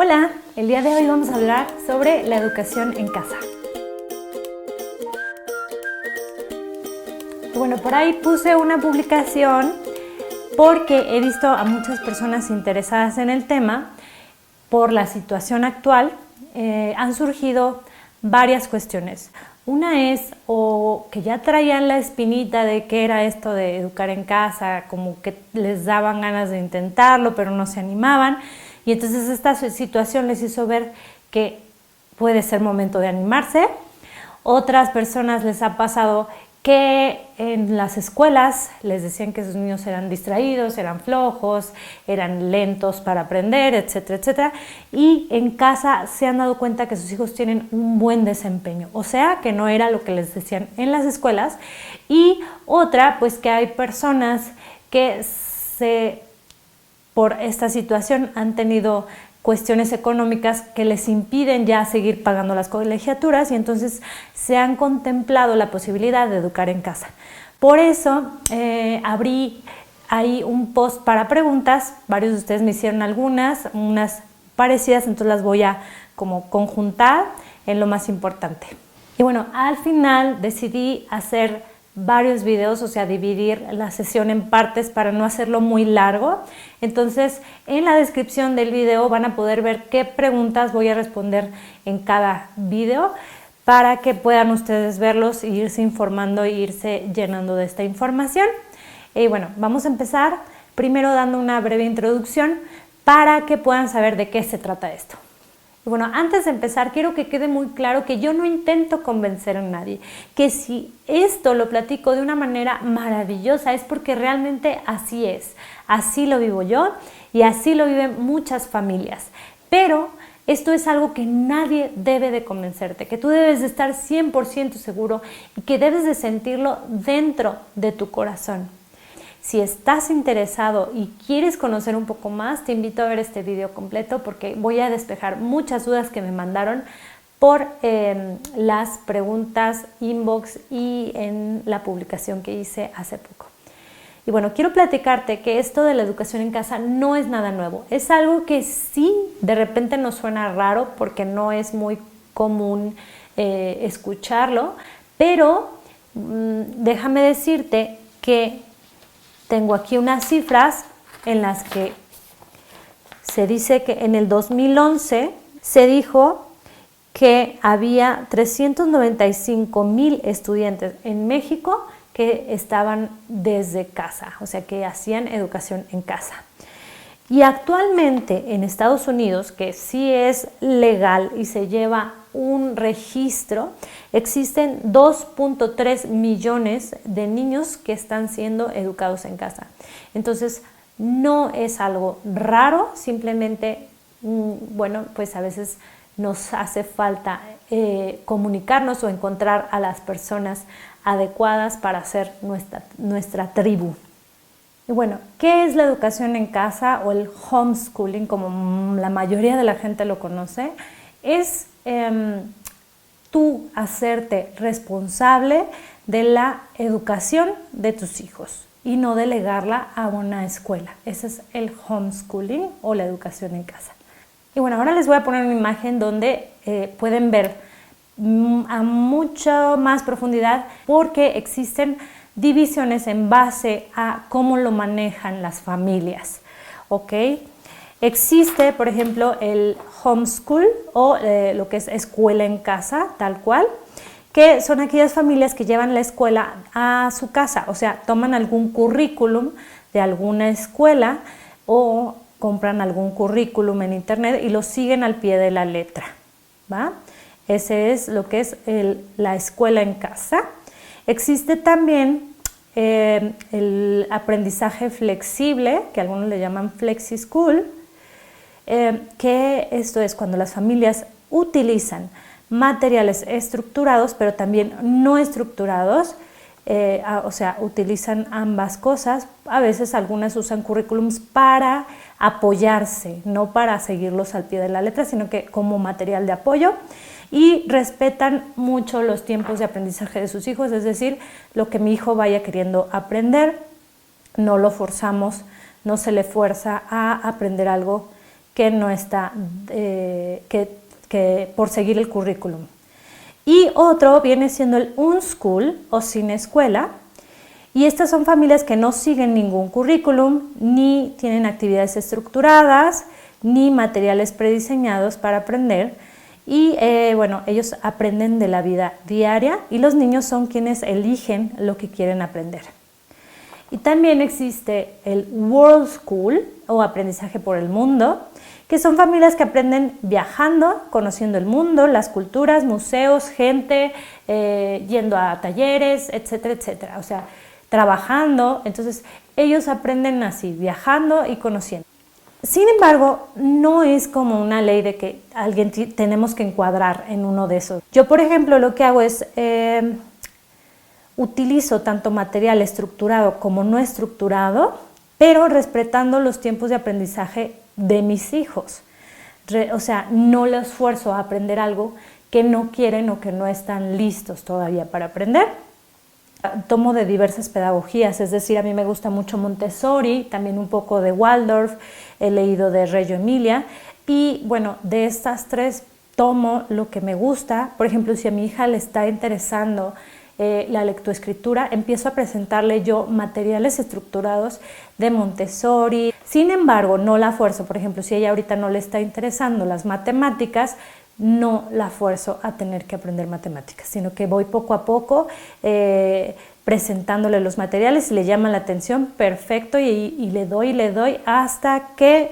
Hola, el día de hoy vamos a hablar sobre la educación en casa. Bueno, por ahí puse una publicación porque he visto a muchas personas interesadas en el tema. Por la situación actual han surgido varias cuestiones. Una es o que ya traían la espinita de qué era esto de educar en casa, como que les daban ganas de intentarlo, pero no se animaban. Y entonces esta situación les hizo ver que puede ser momento de animarse. Otras personas les ha pasado que en las escuelas les decían que sus niños eran distraídos, eran flojos, eran lentos para aprender, etcétera, etcétera. Y en casa se han dado cuenta que sus hijos tienen un buen desempeño, o sea, que no era lo que les decían en las escuelas. Y otra, pues que hay personas que por esta situación han tenido cuestiones económicas que les impiden ya seguir pagando las colegiaturas y entonces se han contemplado la posibilidad de educar en casa. Por eso abrí ahí un post para preguntas, varios de ustedes me hicieron unas parecidas, entonces las voy a como conjuntar en lo más importante. Y bueno, al final decidí hacer varios videos, o sea, dividir la sesión en partes para no hacerlo muy largo. Entonces, en la descripción del video van a poder ver qué preguntas voy a responder en cada video para que puedan ustedes verlos e irse informando e irse llenando de esta información. Y bueno, vamos a empezar primero dando una breve introducción para que puedan saber de qué se trata esto. Bueno, antes de empezar, quiero que quede muy claro que yo no intento convencer a nadie, que si esto lo platico de una manera maravillosa es porque realmente así es, así lo vivo yo y así lo viven muchas familias, pero esto es algo que nadie debe de convencerte, que tú debes de estar 100% seguro y que debes de sentirlo dentro de tu corazón. Si estás interesado y quieres conocer un poco más, te invito a ver este video completo porque voy a despejar muchas dudas que me mandaron por las preguntas inbox y en la publicación que hice hace poco. Y bueno, quiero platicarte que esto de la educación en casa no es nada nuevo. Es algo que sí de repente nos suena raro porque no es muy común escucharlo, pero déjame decirte que tengo aquí unas cifras en las que se dice que en el 2011 se dijo que había 395,000 estudiantes en México que estaban desde casa, o sea que hacían educación en casa. Y actualmente en Estados Unidos, que sí es legal y se lleva un registro, existen 2.3 millones de niños que están siendo educados en casa. Entonces, no es algo raro, simplemente, bueno, pues a veces nos hace falta comunicarnos o encontrar a las personas adecuadas para ser nuestra tribu. Y bueno, ¿qué es la educación en casa o el homeschooling, como la mayoría de la gente lo conoce? Es tú hacerte responsable de la educación de tus hijos y no delegarla a una escuela. Ese es el homeschooling o la educación en casa. Y bueno, ahora les voy a poner una imagen donde pueden ver a mucha más profundidad porque existen divisiones en base a cómo lo manejan las familias, ¿ok? Existe, por ejemplo, el homeschool o lo que es escuela en casa, tal cual, que son aquellas familias que llevan la escuela a su casa, o sea, toman algún currículum de alguna escuela o compran algún currículum en internet y lo siguen al pie de la letra, ¿va? Ese es lo que es la escuela en casa. Existe también el aprendizaje flexible, que algunos le llaman Flexi School, que esto es cuando las familias utilizan materiales estructurados, pero también no estructurados, o sea, utilizan ambas cosas. A veces algunas usan currículums para apoyarse, no para seguirlos al pie de la letra, sino que como material de apoyo. Y respetan mucho los tiempos de aprendizaje de sus hijos, es decir, lo que mi hijo vaya queriendo aprender, no lo forzamos, no se le fuerza a aprender algo que no está, que por seguir el currículum. Y otro viene siendo el unschool o sin escuela. Y estas son familias que no siguen ningún currículum, ni tienen actividades estructuradas, ni materiales prediseñados para aprender. Y bueno, ellos aprenden de la vida diaria y los niños son quienes eligen lo que quieren aprender. Y también existe el World School o aprendizaje por el mundo, que son familias que aprenden viajando, conociendo el mundo, las culturas, museos, gente, yendo a talleres, etcétera, etcétera. O sea, trabajando, entonces ellos aprenden así, viajando y conociendo. Sin embargo, no es como una ley de que alguien tenemos que encuadrar en uno de esos. Yo, por ejemplo, lo que hago es utilizo tanto material estructurado como no estructurado, pero respetando los tiempos de aprendizaje de mis hijos. O sea, no los esfuerzo a aprender algo que no quieren o que no están listos todavía para aprender. Tomo de diversas pedagogías, es decir, a mí me gusta mucho Montessori, también un poco de Waldorf, he leído de Reggio Emilia y bueno, de estas tres tomo lo que me gusta. Por ejemplo, si a mi hija le está interesando la lectoescritura, empiezo a presentarle yo materiales estructurados de Montessori. Sin embargo, no la fuerzo. Por ejemplo, si a ella ahorita no le está interesando las matemáticas, no la fuerzo a tener que aprender matemáticas, sino que voy poco a poco presentándole los materiales. Si le llama la atención, perfecto, y le doy hasta que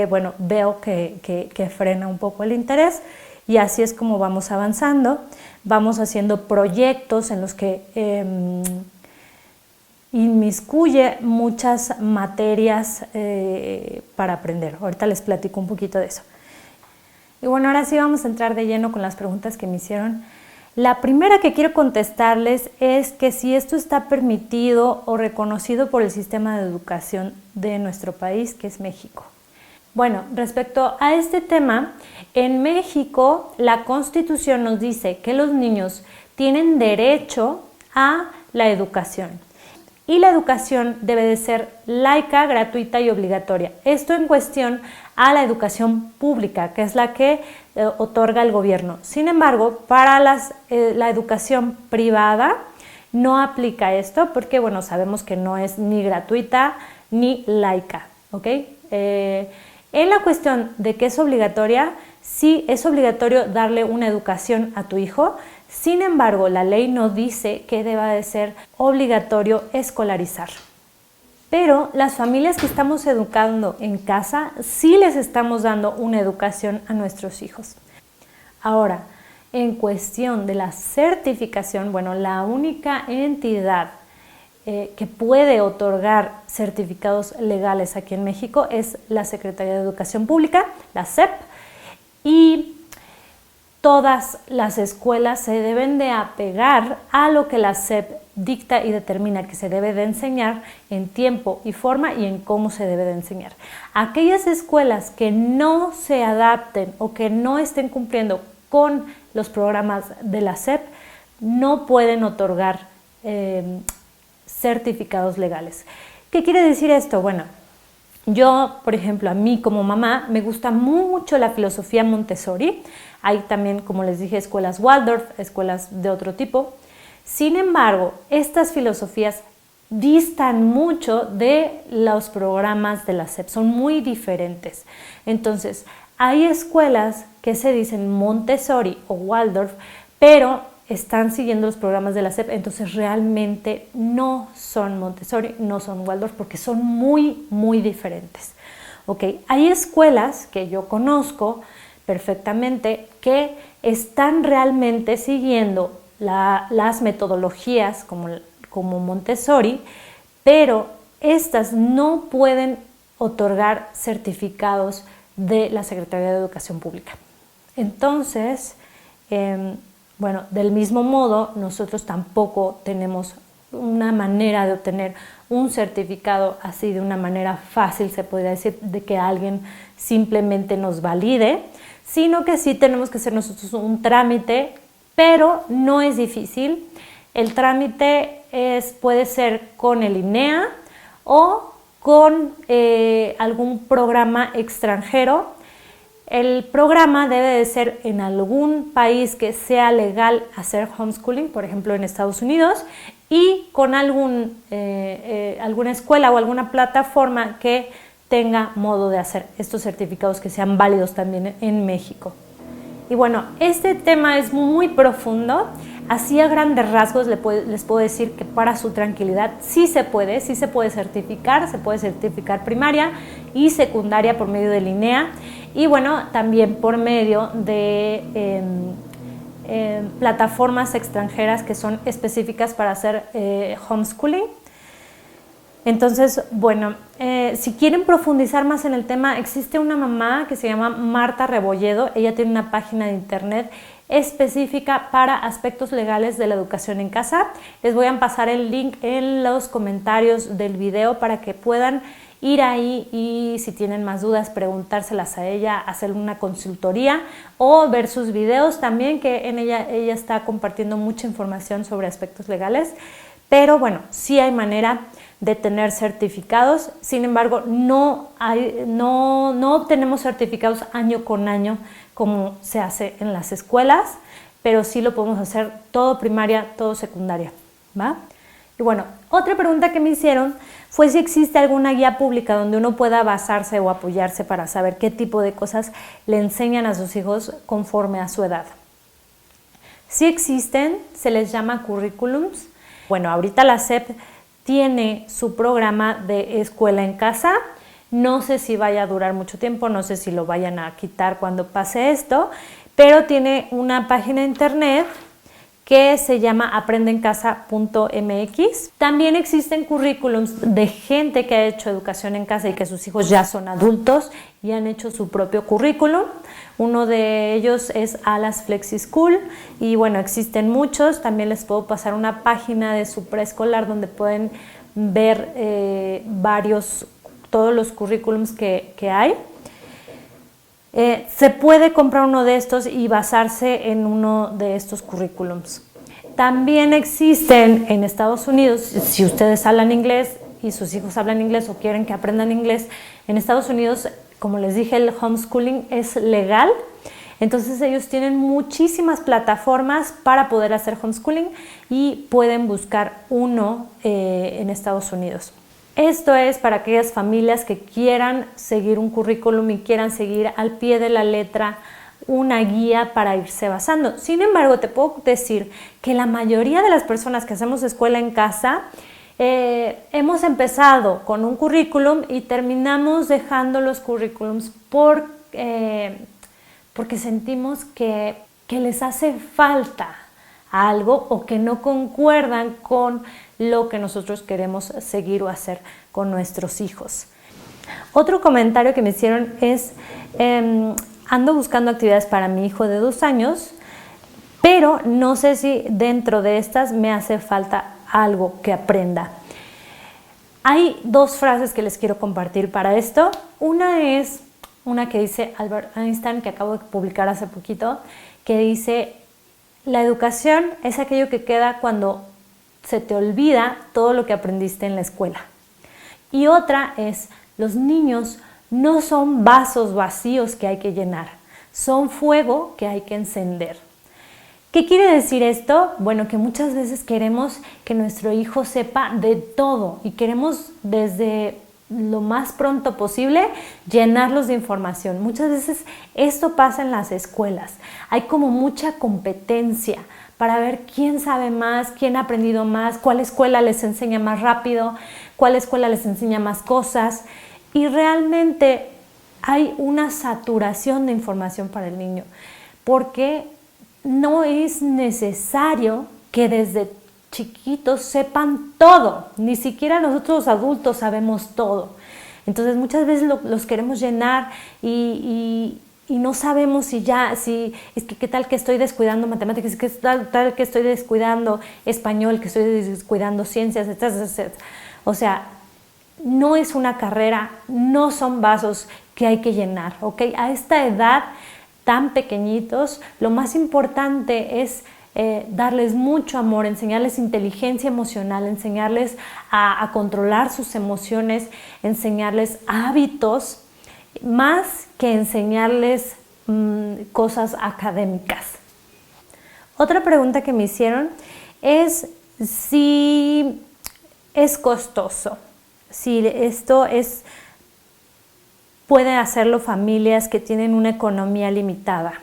bueno, veo que frena un poco el interés, y así es como vamos avanzando. Vamos haciendo proyectos en los que inmiscuye muchas materias para aprender. Ahorita les platico un poquito de eso. Y bueno, ahora sí vamos a entrar de lleno con las preguntas que me hicieron. La primera que quiero contestarles es que si esto está permitido o reconocido por el sistema de educación de nuestro país, que es México. Bueno, respecto a este tema, en México la Constitución nos dice que los niños tienen derecho a la educación. Y la educación debe de ser laica, gratuita y obligatoria. Esto en cuestión a la educación pública, que es la que otorga el gobierno. Sin embargo, para la educación privada no aplica esto porque, bueno, sabemos que no es ni gratuita ni laica, ¿ok? En la cuestión de que es obligatoria, sí es obligatorio darle una educación a tu hijo. Sin embargo, la ley no dice que deba de ser obligatorio escolarizar. Pero las familias que estamos educando en casa, sí les estamos dando una educación a nuestros hijos. Ahora, en cuestión de la certificación, bueno, la única entidad que puede otorgar certificados legales aquí en México es la Secretaría de Educación Pública, la SEP, y todas las escuelas se deben de apegar a lo que la SEP dicta y determina que se debe de enseñar en tiempo y forma y en cómo se debe de enseñar. Aquellas escuelas que no se adapten o que no estén cumpliendo con los programas de la SEP no pueden otorgar certificados legales. ¿Qué quiere decir esto? Bueno, yo, por ejemplo, a mí como mamá me gusta mucho la filosofía Montessori. Hay también, como les dije, escuelas Waldorf, escuelas de otro tipo. Sin embargo, estas filosofías distan mucho de los programas de la SEP, son muy diferentes. Entonces, hay escuelas que se dicen Montessori o Waldorf, pero están siguiendo los programas de la SEP, entonces realmente no son Montessori, no son Waldorf, porque son muy, muy diferentes. ¿Okay? Hay escuelas que yo conozco perfectamente que están realmente siguiendo las metodologías como Montessori, pero estas no pueden otorgar certificados de la Secretaría de Educación Pública. Entonces, bueno, del mismo modo, nosotros tampoco tenemos una manera de obtener un certificado así de una manera fácil, se podría decir, de que alguien simplemente nos valide, sino que sí tenemos que hacer nosotros un trámite, pero no es difícil. El trámite puede ser con el INEA o con algún programa extranjero. El programa debe de ser en algún país que sea legal hacer homeschooling, por ejemplo en Estados Unidos, y con alguna escuela o alguna plataforma que tenga modo de hacer estos certificados que sean válidos también en México. Y bueno, este tema es muy profundo. Así a grandes rasgos les puedo decir que para su tranquilidad sí se puede certificar primaria y secundaria por medio de Linea y bueno, también por medio de plataformas extranjeras que son específicas para hacer homeschooling. Entonces, bueno, si quieren profundizar más en el tema, existe una mamá que se llama Marta Rebolledo. Ella tiene una página de internet específica para aspectos legales de la educación en casa. Les voy a pasar el link en los comentarios del video para que puedan ir ahí y si tienen más dudas preguntárselas a ella, hacer una consultoría o ver sus videos también, que en ella está compartiendo mucha información sobre aspectos legales. Pero bueno, sí hay manera de tener certificados, sin embargo no obtenemos certificados año con año como se hace en las escuelas, pero sí lo podemos hacer todo primaria, todo secundaria, ¿va? Y bueno, otra pregunta que me hicieron fue si existe alguna guía pública donde uno pueda basarse o apoyarse para saber qué tipo de cosas le enseñan a sus hijos conforme a su edad. Sí existen, se les llama currículums. Bueno, ahorita la SEP tiene su programa de escuela en casa. No sé si vaya a durar mucho tiempo, no sé si lo vayan a quitar cuando pase esto, pero tiene una página de internet que se llama aprendencasa.mx. También existen currículums de gente que ha hecho educación en casa y que sus hijos ya son adultos y han hecho su propio currículum. Uno de ellos es Alas Flexi School y bueno, existen muchos. También les puedo pasar una página de su preescolar donde pueden ver todos los currículums que hay. Se puede comprar uno de estos y basarse en uno de estos currículums. También existen en Estados Unidos, si ustedes hablan inglés y sus hijos hablan inglés o quieren que aprendan inglés, en Estados Unidos, como les dije, el homeschooling es legal. Entonces ellos tienen muchísimas plataformas para poder hacer homeschooling y pueden buscar uno en Estados Unidos. Esto es para aquellas familias que quieran seguir un currículum y quieran seguir al pie de la letra una guía para irse basando. Sin embargo, te puedo decir que la mayoría de las personas que hacemos escuela en casa hemos empezado con un currículum y terminamos dejando los currículums porque sentimos que les hace falta algo o que no concuerdan con lo que nosotros queremos seguir o hacer con nuestros hijos. Otro comentario que me hicieron es, ando buscando actividades para mi hijo de 2 años, pero no sé si dentro de estas me hace falta algo que aprenda. Hay 2 frases que les quiero compartir para esto. Una es una que dice Albert Einstein, que acabo de publicar hace poquito, que dice: la educación es aquello que queda cuando se te olvida todo lo que aprendiste en la escuela. Y otra es: los niños no son vasos vacíos que hay que llenar, son fuego que hay que encender. ¿Qué quiere decir esto? Bueno, que muchas veces queremos que nuestro hijo sepa de todo y queremos desde lo más pronto posible llenarlos de información. Muchas veces esto pasa en las escuelas. Hay como mucha competencia para ver quién sabe más, quién ha aprendido más, cuál escuela les enseña más rápido, cuál escuela les enseña más cosas. Y realmente hay una saturación de información para el niño, porque no es necesario que desde chiquitos sepan todo, ni siquiera nosotros los adultos sabemos todo. Entonces muchas veces los queremos llenar y no sabemos si es que qué tal que estoy descuidando matemáticas, qué tal que estoy descuidando español, que estoy descuidando ciencias, etc. O sea, no es una carrera, no son vasos que hay que llenar, ¿ok? A esta edad tan pequeñitos, lo más importante es darles mucho amor, enseñarles inteligencia emocional, enseñarles a controlar sus emociones, enseñarles hábitos, más que enseñarles cosas académicas. Otra pregunta que me hicieron es si es costoso, si esto pueden hacerlo familias que tienen una economía limitada.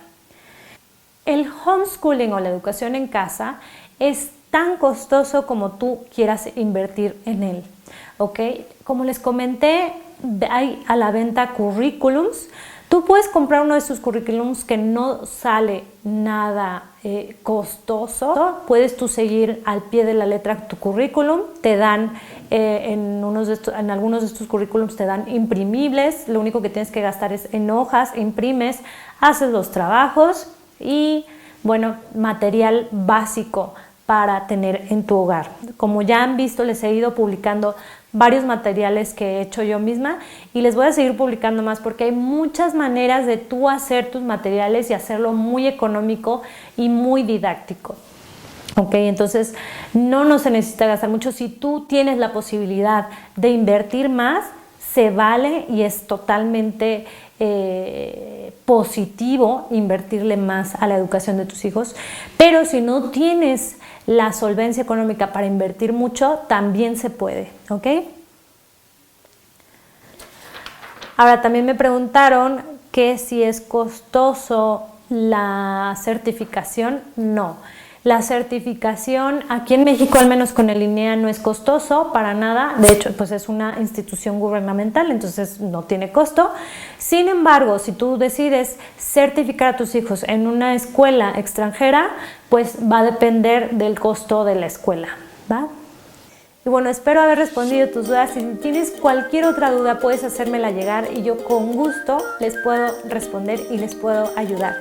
El homeschooling o la educación en casa es tan costoso como tú quieras invertir en él, ¿ok? Como les comenté, hay a la venta currículums. Tú puedes comprar uno de sus currículums que no sale nada costoso. Puedes tú seguir al pie de la letra tu currículum. Te dan, en algunos de estos currículums te dan imprimibles. Lo único que tienes que gastar es en hojas, imprimes, haces los trabajos y, bueno, material básico para tener en tu hogar. Como ya han visto, les he ido publicando varios materiales que he hecho yo misma y les voy a seguir publicando más porque hay muchas maneras de tú hacer tus materiales y hacerlo muy económico y muy didáctico. Ok, entonces no se necesita gastar mucho. Si tú tienes la posibilidad de invertir más, se vale y es totalmente positivo invertirle más a la educación de tus hijos, pero si no tienes la solvencia económica para invertir mucho, también se puede, ¿ok? Ahora también me preguntaron que si es costoso la certificación. No. La certificación aquí en México, al menos con el INEA, no es costoso para nada. De hecho, pues es una institución gubernamental, entonces no tiene costo. Sin embargo, si tú decides certificar a tus hijos en una escuela extranjera, pues va a depender del costo de la escuela, ¿va? Y bueno, espero haber respondido tus dudas. Si tienes cualquier otra duda, puedes hacérmela llegar y yo con gusto les puedo responder y les puedo ayudar.